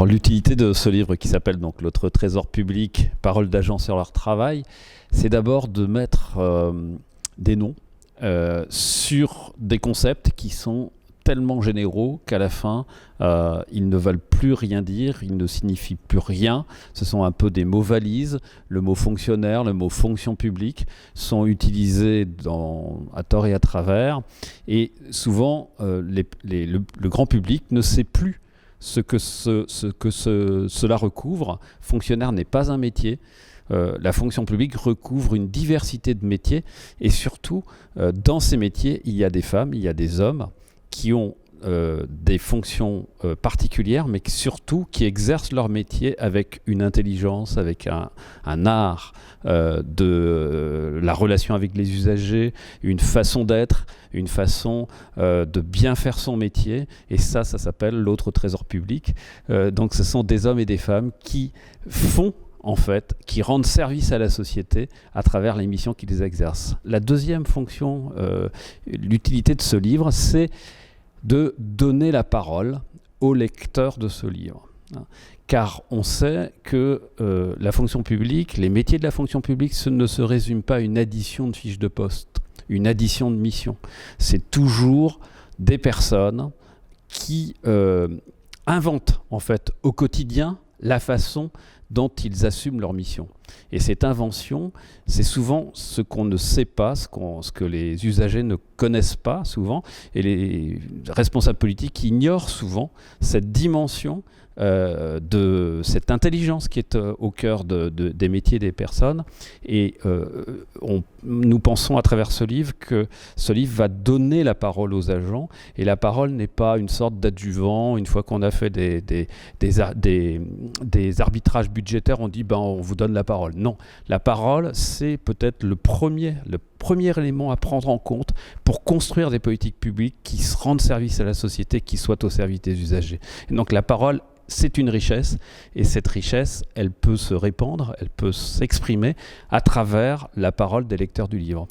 l'utilité de ce livre qui s'appelle donc Notre trésor public, paroles d'agents sur leur travail, c'est d'abord de mettre des noms sur des concepts qui sont tellement généraux qu'à la fin, ils ne veulent plus rien dire, ils ne signifient plus rien. Ce sont un peu des mots valises. Le mot fonctionnaire, le mot fonction publique sont utilisés à tort et à travers. Et souvent, le grand public ne sait plus ce que cela recouvre. Fonctionnaire n'est pas un métier. La fonction publique recouvre une diversité de métiers. Et surtout, dans ces métiers, il y a des femmes, il y a des hommes qui ont des fonctions particulières, mais surtout qui exercent leur métier avec une intelligence, avec un art de la relation avec les usagers, une façon d'être, une façon de bien faire son métier. Et ça s'appelle l'autre trésor public. Donc ce sont des hommes et des femmes qui font, en fait, qui rendent service à la société à travers les missions qu'ils exercent. La deuxième fonction, l'utilité de ce livre, c'est de donner la parole au lecteur de ce livre. Car on sait que la fonction publique, les métiers de la fonction publique, ce ne se résume pas à une addition de fiches de poste, une addition de missions. C'est toujours des personnes qui inventent, en fait, au quotidien, la façon dont ils assument leur mission. Et cette invention, c'est souvent ce qu'on ne sait pas, ce que les usagers ne connaissent pas souvent, et les responsables politiques ignorent souvent cette dimension de cette intelligence qui est au cœur des métiers des personnes. Et nous pensons à travers ce livre que ce livre va donner la parole aux agents, et la parole n'est pas une sorte d'adjuvant. Une fois qu'on a fait des arbitrages budgétaires, on dit on vous donne la parole. Non, la parole, c'est peut-être le premier élément à prendre en compte pour construire des politiques publiques qui se rendent service à la société, qui soient au service des usagers. Et donc la parole, c'est une richesse, et cette richesse, elle peut se répandre, elle peut s'exprimer à travers la parole des lecteurs du livre.